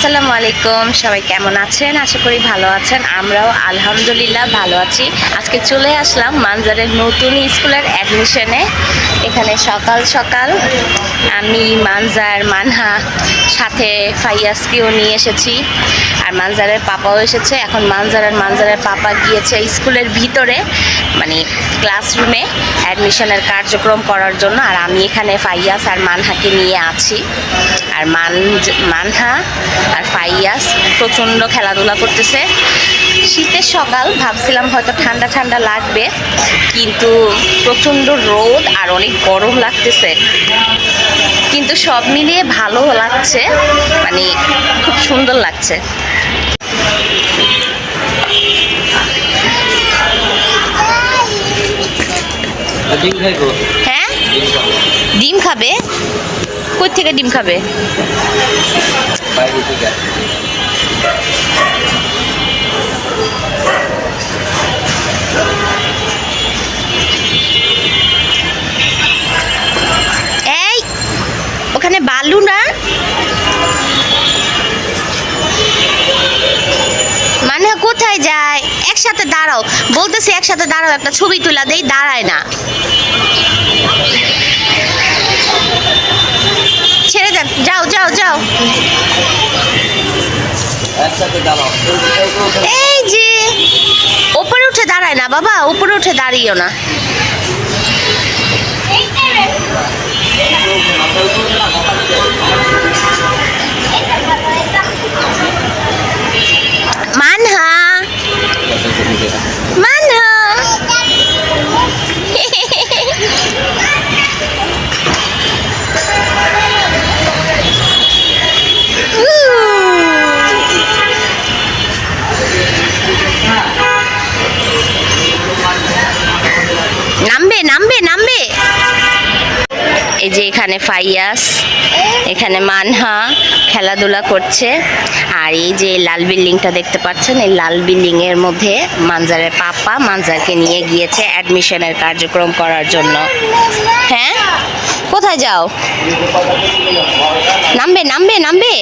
আসসালামু আলাইকুম, সবাই কেমন আছেন? আশা করি ভালো আছেন। আমরাও আলহামদুলিল্লাহ ভালো আছি। আজকে চলে আসলাম মানজারের নতুন স্কুলের অ্যাডমিশনে। এখানে সকাল সকাল আমি মানজার মানহা সাথে ফাইয়াসকেও নিয়ে এসেছি, আর মানজারের পাপাও এসেছে। এখন মানজারের পাপা গিয়েছে স্কুলের ভিতরে, মানে ক্লাসরুমে অ্যাডমিশনের কার্যক্রম করার জন্য। আর আমি এখানে ফাইয়াস আর মানহাকে নিয়ে আছি। আর মানহা আর ফাইয়াস প্রচণ্ড খেলাধুলা করতেছে। শীতের সকাল, ভাবছিলাম হয়তো ঠান্ডা ঠান্ডা লাগবে, কিন্তু প্রচণ্ড রোদ আর অনেক গরম লাগতেছে। কিন্তু সব মিলিয়ে ভালো লাগছে, মানে খুব সুন্দর লাগছে। হ্যাঁ, ডিম খাবে? কই থেকে ডিম খাবে? এই ওখানে বালু না, মানে কোথায় যায়? একসাথে দাঁড়াও, বলতেছি একসাথে দাঁড়াও, একটা ছবি তুলা দেই। দাঁড়ায় না, ছেড়ে দেন। যাও যাও যাও, এই যে উপরে উঠে দাঁড়ায় না বাবা, উপরে উঠে দাঁড়িয়েও না। মানহা মানহা নামবে নামবে নামবে। এই যে এখানে ফাইয়াস, এখানে মানহা খেলাধুলা করছে। আর এই যে লাল বিল্ডিংটা দেখতে পাচ্ছেন, এই লাল বিল্ডিং এর মধ্যে মানজারের পাপা মানজারকে নিয়ে গিয়েছে অ্যাডমিশনের কার্যক্রম করার জন্য। হ্যাঁ, কোথায় যাও? নামবে নামবে নামবে।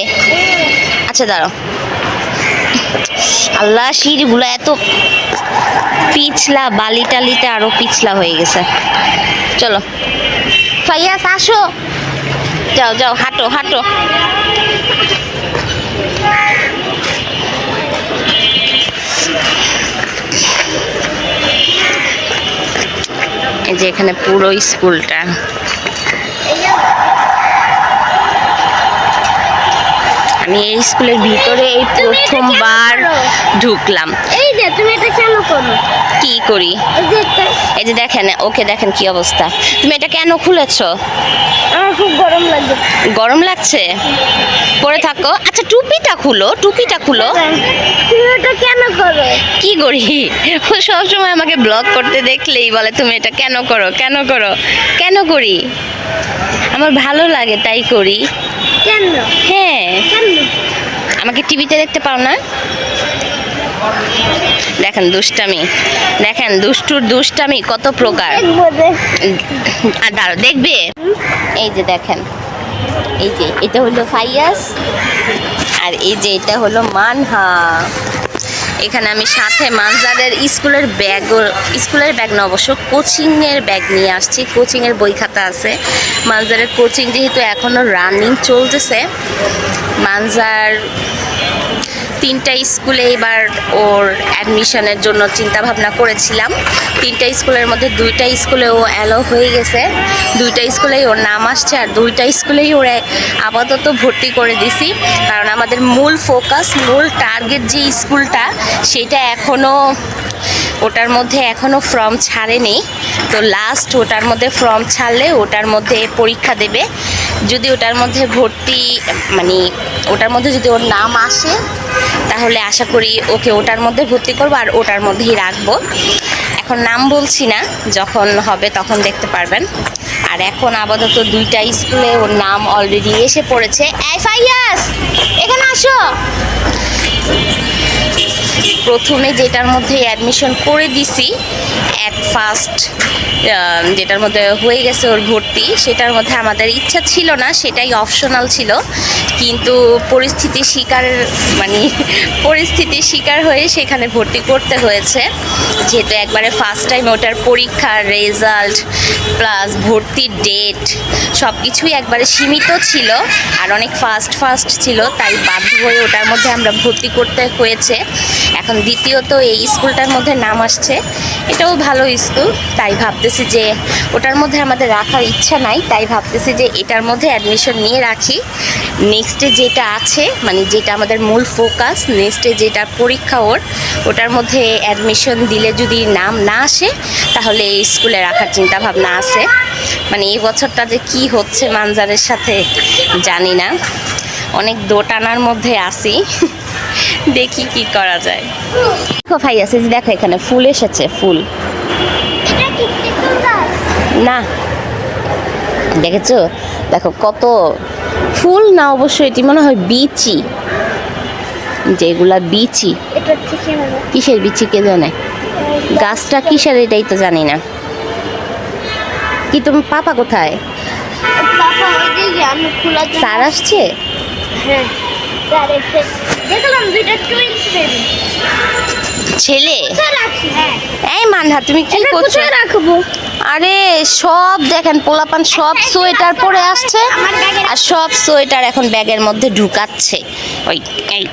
আচ্ছা দাঁড়াও। আল্লাহ, সিঁড়িগুলো এত পিছলা, বালি টালিতে আরো পিছলা হয়ে গেছে। চলো ফাইয়াস আসো, যাও যাও, হাঁটো হাঁটো। এই যে এখানে পুরো স্কুলটা। আমি এই স্কুলের ভিতরে এই প্রথমবার ঢুকলাম। এই যে তুমি এটা কেন করো? কি করি? এই যে দেখেন, ওকে দেখেন কি অবস্থা। তুমি এটা কেন খুলেছো? আমার খুব গরম লাগছে। গরম লাগছে? পরে থাকো। আচ্ছা টুপিটা খুলো, টুপিটা খুলো। তুমি এটা কেন করো? কি করি? ও সবসময় আমাকে ব্লগ করতে দেখলেই বলে তুমি এটা কেন করো, কেন করো, কেন করি। আমার ভালো লাগে তাই করি। কেন? হ্যাঁ, কেন? আমাকে টিভিতে দেখতে পাও না? দেখেন দুষ্টামি, দেখেন দুষ্টুর দুষ্টামি কত প্রকার। আর দাঁড়ো, দেখবে। এই যে দেখেন, এই যে এটা হলো ফাইয়াস, আর এই যে এটা হলো মানহা। এখানে আমি সাথে মানজারের স্কুলের ব্যাগ না, অবশ্য কোচিংয়ের ব্যাগ নিয়ে আসছি। কোচিংয়ের বই খাতা আছে। মানজারের কোচিং যেহেতু এখনও রানিং চলতেছে, মানজার 3টা স্কুলে এবার ওর অ্যাডমিশনের জন্য চিন্তা ভাবনা করেছিলাম। 3টা স্কুলের মধ্যে 2টা স্কুলে ও অ্যালো হয়ে গেছে, 2টা স্কুলেই ওর নাম আসছে, আর 2টা স্কুলেই ওরা আপাতত ভর্তি করে দিছি। কারণ আমাদের মূল ফোকাস, মূল টার্গেট যে স্কুলটা, সেটা ওটার মধ্যে এখনও ফর্ম ছাড়েনি। তো লাস্ট ওটার মধ্যে ফর্ম ছাড়লে ওটার মধ্যে পরীক্ষা দেবে। যদি ওটার মধ্যে ওটার মধ্যে যদি ওর নাম আসে, তাহলে আশা করি ওকে ওটার মধ্যে ভর্তি করবো আর ওটার মধ্যেই রাখবো। এখন নাম বলছি না, যখন হবে তখন দেখতে পারবেন। আর এখন আপাতত 2টা স্কুলে ওর নাম অলরেডি এসে পড়েছে। এই ফাইয়াস, এখানে আসো। প্রথমে যেটার মধ্যে অ্যাডমিশন করে দিছি, ফার্স্ট যেটার মধ্যে হয়ে গেছে ওর ভর্তি, সেটার মধ্যে আমাদের ইচ্ছা ছিল না, সেটাই অপশনাল ছিল। কিন্তু পরিস্থিতির শিকার হয়ে সেখানে ভর্তি করতে হয়েছে, যেহেতু একবারে ফার্স্ট টাইম ওটার পরীক্ষার রেজাল্ট প্লাস ভর্তির ডেট সব কিছুই একবারে সীমিত ছিল আর অনেক ফাস্ট ছিল, তাই বাধ্য হয়ে ওটার মধ্যে আমরা ভর্তি করতে হয়েছে। এখন দ্বিতীয়ত এই স্কুলটার মধ্যে নাম আসছে, এটাও ভালো স্কুল, তাই ভাবতেছি যে ওটার মধ্যে আমাদের রাখার ইচ্ছা নাই, তাই ভাবতেছি যে এটার মধ্যে অ্যাডমিশন নিয়ে রাখি। নেক্সটে যেটা আছে মানে যেটা আমাদের মূল ফোকাস, নেক্সটে যেটা পরীক্ষা ওটার মধ্যে অ্যাডমিশন দিলে যদি নাম না আসে তাহলে এই স্কুলে রাখার চিন্তা ভাবনা আছে। মানে এই বছরটা যে কি হচ্ছে মানজারের সাথে জানি না, অনেক দোটানার মধ্যে আসি, দেখি কি করা যায়। দেখো ভাই আছে যে, দেখো এখানে ফুল এসেছে, ফুল এটা কি তেঁতুল গাছ? না দেখেছো, দেখো কত ফুল না, অবশ্যই এটি মনে হয় বিচি, যেগুলা বিচি। এটা থেকে নেবো। কিসের বিচি কে জানে, গাছটা কিসের এটাই তো জানি না। কি তুমি পাপা কোথায়? বাবা ওইদিকে আমি খোলা স্যার আসছে? হ্যাঁ স্যার এসে দেখলাম দুইটা টুইন্স বেবি। ছেলে? রাখি হ্যাঁ। এই মানহা তুমি কি করছো? কোথায় রাখবো? আরে সব দেখেন পোলাপান সব সোয়েটার পরে আসছে আর সব সোয়েটার এখন ব্যাগের মধ্যে ঢুকাচ্ছে। ওই এই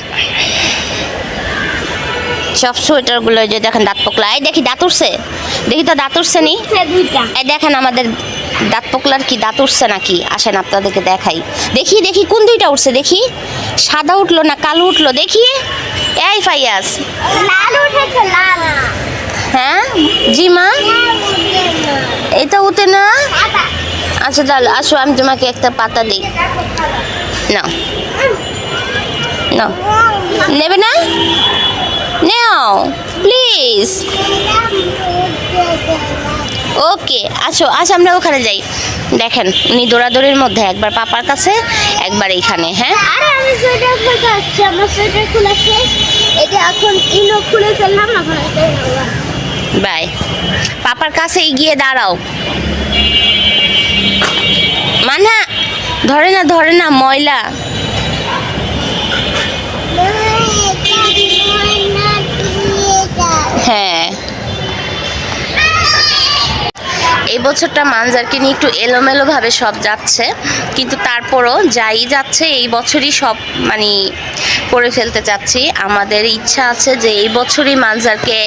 সব সোয়েটারগুলো যে দেখেন দাঁত পোকলা, এই দেখি দাঁত উঠছে, দেখি তো দাঁত উঠছে নি। দুইটা এই দেখেন আমাদের দাঁত পোকলার কি দাঁত উঠছে নাকি, আসেন আপনাদেরকে দেখাই। দেখি কোন দুইটা উঠছে, দেখি সাদা উঠলো না কালো উঠলো, দেখি। এই ফাইয়াস, লাল উঠেছে লাল। হ্যাঁ জি মা, এটা উঠে না। আচ্ছা তাহলে আসো আমি তোমাকে একটা পাতা দিই, না না নেবে না, নাও প্লিজ। ওকে আসো আমরা ওখানে যাই। দেখেন উনি দৌড়াদৌড়ির মধ্যে একবার পাপার কাছে একবার এইখানে। হ্যাঁ আরে আমি সোয়েটার খুলতে আসছি, আমার সোয়েটার খোলা শেষ। এটা এখন ইনো খুলে ফেললাম না, এখন এটাই নেবো। বাই, পাপার কাছে গিয়ে দাঁড়াও। মানহা ধরে না ময়লা। হ্যাঁ এই বছরটা মানজারকে নিয়ে একটু এলোমেলোভাবে সব যাচ্ছে, কিন্তু তারপরও যাই যাচ্ছে এই বছরই সব মানে করে ফেলতে চাচ্ছি। আমাদের ইচ্ছা আছে যে এই বছরই মানজারকে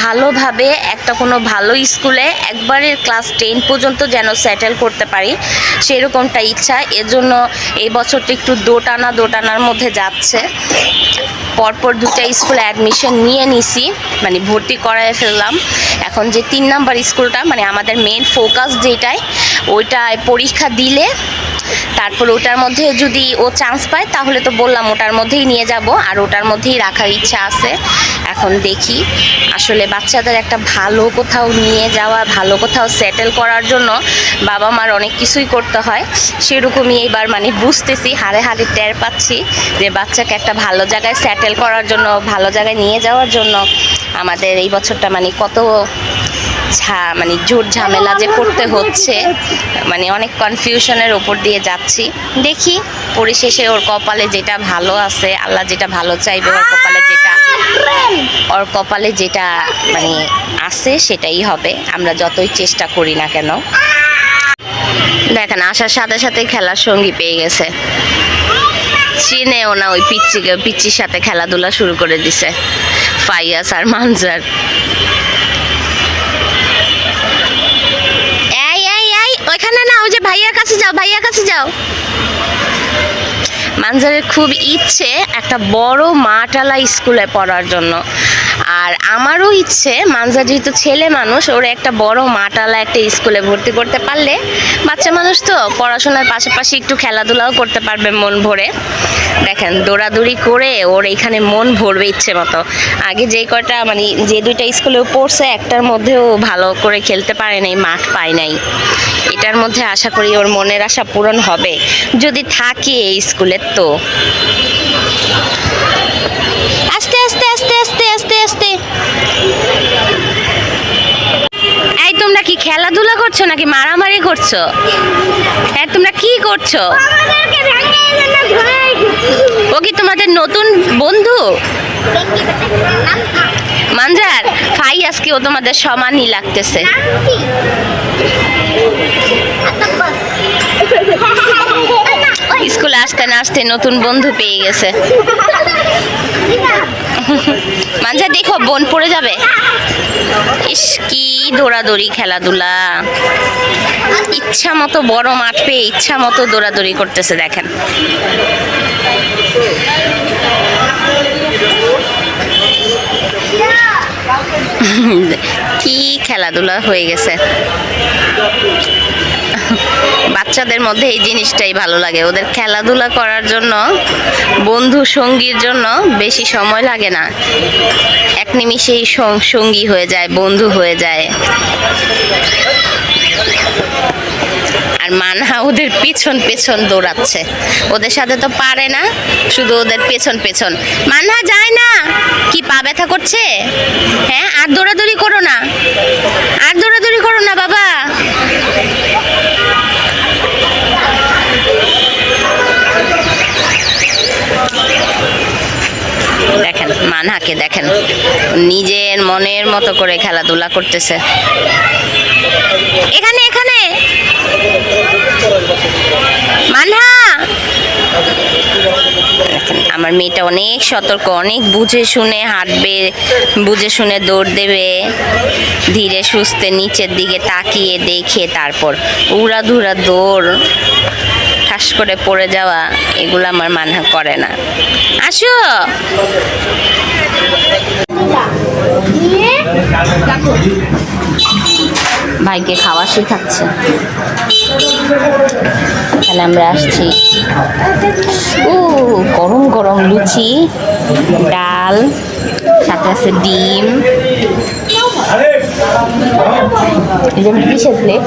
ভালোভাবে একটা কোনো ভালো স্কুলে একবারে ক্লাস 10 পর্যন্ত যেন সেটেল করতে পারি, সেরকমটা ইচ্ছা। এজন্য এই বছরটা একটু দোটানার মধ্যে যাচ্ছে। পরপর দুটা স্কুলে অ্যাডমিশন নিয়ে নিছি, মানে ভর্তি করায় ফেললাম। এখন যে 3 নাম্বার স্কুলটা মানে আমাদের মেন ফোকাস যেটায়, ওইটায় পরীক্ষা দিলে তারপর ওটার মধ্যে যদি ও চান্স পায় তাহলে তো বললাম ওটার মধ্যেই নিয়ে যাব, আর ওটার মধ্যেই রাখার ইচ্ছা আছে। এখন দেখি আসলে বাচ্চাদের একটা ভালো কোথাও নিয়ে যাওয়া, ভালো কোথাও সেটেল করার জন্য বাবা মার অনেক কিছুই করতে হয়, সেরকমই এবার মানে বুঝতেছি, হাড়ে টের পাচ্ছি যে বাচ্চাকে একটা ভালো জায়গায় সেটেল করার জন্য, ভালো জায়গায় নিয়ে যাওয়ার জন্য আমাদের এই বছরটা মানে কত মানে জোর ঝামেলা যে করতে হচ্ছে, মানে অনেক কনফিউশনের ওপর দিয়ে যাচ্ছি। দেখি পরিশেষে ওর কপালে যেটা ভালো আছে, আল্লাহ যেটা ভালো চাইবে, ওর কপালে যেটা মানে আছে সেটাই হবে, আমরা যতই চেষ্টা করি না কেন। দেখেন আসার সাথে সাথে খেলার সঙ্গী পেয়ে গেছে, চিনেও না ওই পিচ্চির সাথে খেলাধুলা শুরু করে দিছে ফাইয়াস আর মানজার। ওইখানে না, ওই যে ভাইয়ার কাছে যাও। মানজারের খুব ইচ্ছে একটা বড় মাটালা স্কুলে পড়ার জন্য, আর আমারও ইচ্ছে মানজার যেহেতু ছেলে মানুষ, ওর একটা বড় মাটালা একটা স্কুলে ভর্তি করতে পারলে বাচ্চা মানুষ তো পড়াশোনার পাশাপাশি একটু খেলাধুলাও করতে পারবে মন ভরে। দেখেন দৌড়াদৌড়ি করে ওর এখানে মন ভরবে ইচ্ছে মতো। আগে যেই কটা মানে যে দুইটা স্কুলেও পড়ছে একটার মধ্যেও ভালো করে খেলতে পারে নাই, মাঠ পায় নাই। এটার মধ্যে আশা করি ওর মনের আশা পূরণ হবে যদি থাকে এই স্কুলে। তো আস্তে আস্তে আস্তে আস্তে আস্তে আস্তে। এই তোমরা কি খেলাধুলা করছো নাকি মারামারি করছো? হ্যাঁ, তোমরা কি করছো? আমাদেরকে ভেঙে এজন্য ধরে রেখেছি। ও কি তোমাদের নতুন বন্ধু? মানজার ফাই আজকে ও তোমাদের সমানই লাগতেছে। স্কুলে আসতে না আসতে নতুন বন্ধু পেয়ে গেছে। মানজা দেখো বোন পড়ে যাবে। ইস কি দৌড়াদৌড়ি খেলাধুলা, ইচ্ছা মতো বড় মাঠ পেয়ে ইচ্ছা মতো দৌড়াদৌড়ি করতেছে দেখেন। কি খেলাধুলা হয়ে গেছে। বাচ্চাদের মধ্যে এই জিনিসটাই ভালো লাগে, ওদের খেলাধুলা করার জন্য, বন্ধু সঙ্গীর জন্য বেশি সময় লাগে না, এক নিমিষেই সঙ্গী হয়ে যায়, বন্ধু হয়ে যায়। আর মানহা ওদের পেছন পেছন দৌড়াচ্ছে, ওদের সাথে তো পারে না, শুধু ওদের পেছন পেছন। মানহা যায় না, কি পা ব্যথা করছে? হ্যাঁ, আর দৌড়াদৌড়ি করো না, আর দৌড়াদৌড়ি করো না বাবা। দেখেন মানহাকে দেখেন, নিজের মনের মতো করে খেলাধুলা করতেছে। এখানে এখানে মানহা, দেখেন আমার মেয়েটা অনেক সতর্ক, অনেক বুঝে শুনে হাঁটবে, বুঝে শুনে দৌড় দেবে, ধীরে সুস্থে নিচের দিকে তাকিয়ে দেখে তারপর উড়াধুরা দৌড়, ঠাস করে পড়ে যাওয়া, এগুলো আমার মানহা করে না। আসো ভাইকে খাওয়া শেখাচ্ছে। এখানে আমরা আসছি, গরম গরম লুচি, ডাল, সাথে আছে ডিম। কিসের প্লেট?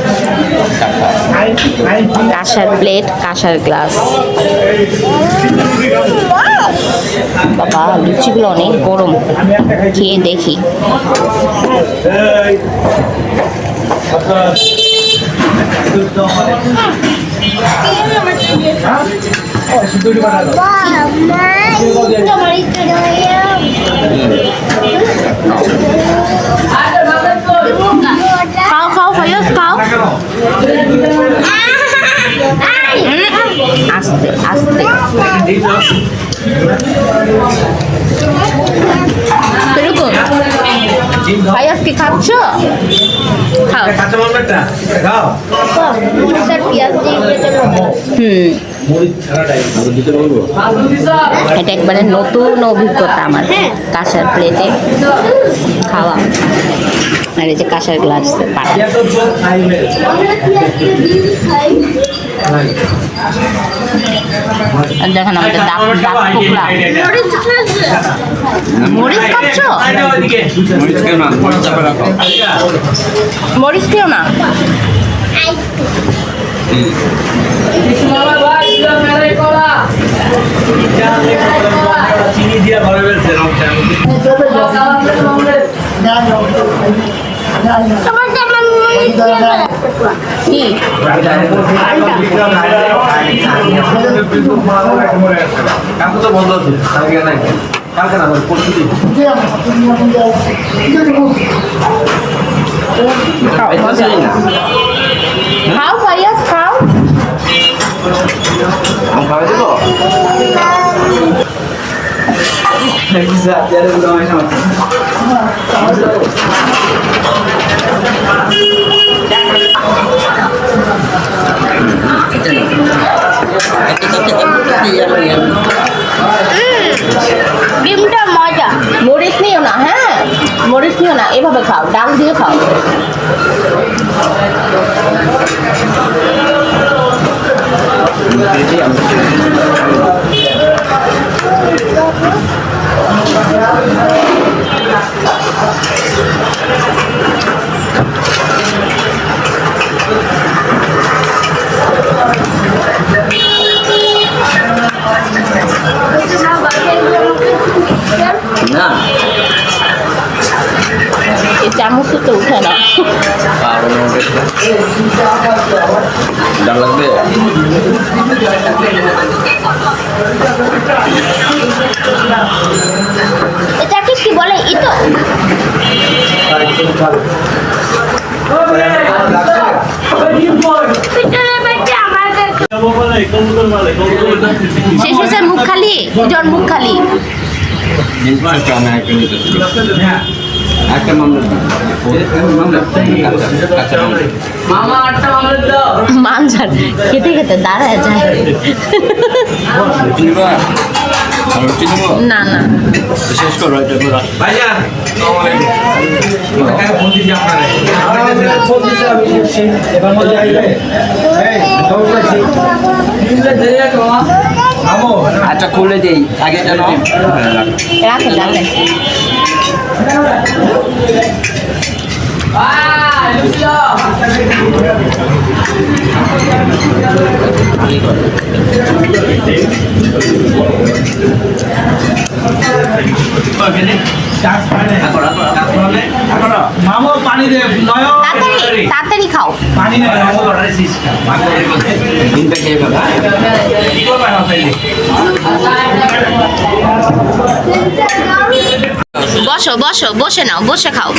কাঁসার প্লেট, কাঁসার গ্লাস। বাবা লুচিগুলো অনেক গরম, খেয়ে দেখি। খাও খাও ফাইয়াজ খাও। আস্তে আস্তে। এরকম ফাইয়াজ কি খাচ্ছ? খাও। এটা একবারে নতুন অভিজ্ঞতা আমার, কাঁসার প্লেটে খাওয়া। আর এই যে কাঁসার গ্লাস দেখেন আমাদের ডাক টুকরা। মরিচ খাচ্ছ? মরিচ খেও না। চিনি দিয়া ভরে ফেলছে কি তো বন্ধ আছে কালকে না পরশু দিন খাও ফাইয়াজ খাও। খাওয়াই দেবো ডিমটা মজা। মরিচ নিও না, হ্যাঁ মরিচ নিও না, এভাবে খাও, ডাল দিয়ে খাও। না এই চামচে তো উঠে না। ডাল লাগবে? এটাকে কি বলে ইতো? পিছনের বাড়িতে আমাদের শেষ হয়েছে মুখ খালি, জন মুখ খালি। একটা মামলা মামা একটা মামলা দাও। মানজার খেতে খেতে দাঁড়ায় যায়। না না শেষ করো এটা পুরো ভাইয়া আচ্ছা খুলে দেই আগে জানো রাখেন রাখেন। মামা পানি দে তাড়াতাড়ি তাড়াতাড়ি খাও। পানি না দিনটা খেয়ে ফেলা কি করবা না তাইলে বসো বসো, বসে নাও, বসে খাও।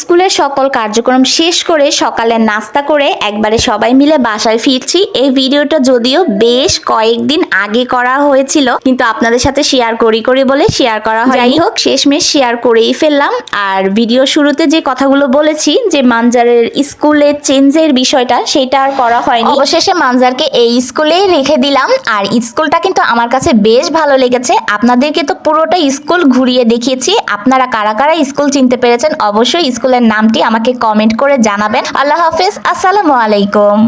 স্কুলের সকল কার্যক্রম শেষ করে সকালে নাস্তা করে একবারে সবাই মিলে বাসায় ফিরছি। এই ভিডিওটা যদিও বেশ কয়েকদিন আগে করা হয়েছিল, কিন্তু আপনাদের সাথে শেয়ার করি বলে শেয়ার করা হয়। যাই হোক, শেষমেশ শেয়ার করেই ফেললাম। আর ভিডিও শুরুতে যে কথাগুলো বলেছি যে মানজারের স্কুলে চেঞ্জের বিষয়টা, সেটা আর করা হয়নি। অবশেষে মানজারকে এই স্কুলেই রেখে দিলাম। আর স্কুলটা কিন্তু আমার কাছে বেশ ভালো লেগেছে। আপনাদেরকে তো পুরোটা স্কুল ঘুরিয়ে দেখিয়েছি। আপনারা কারা কারা স্কুল চিনতে পেরেছেন অবশ্যই স্কুলের নামটি আমাকে কমেন্ট করে জানাবেন। আল্লাহ হাফেজ, আসসালামু আলাইকুম।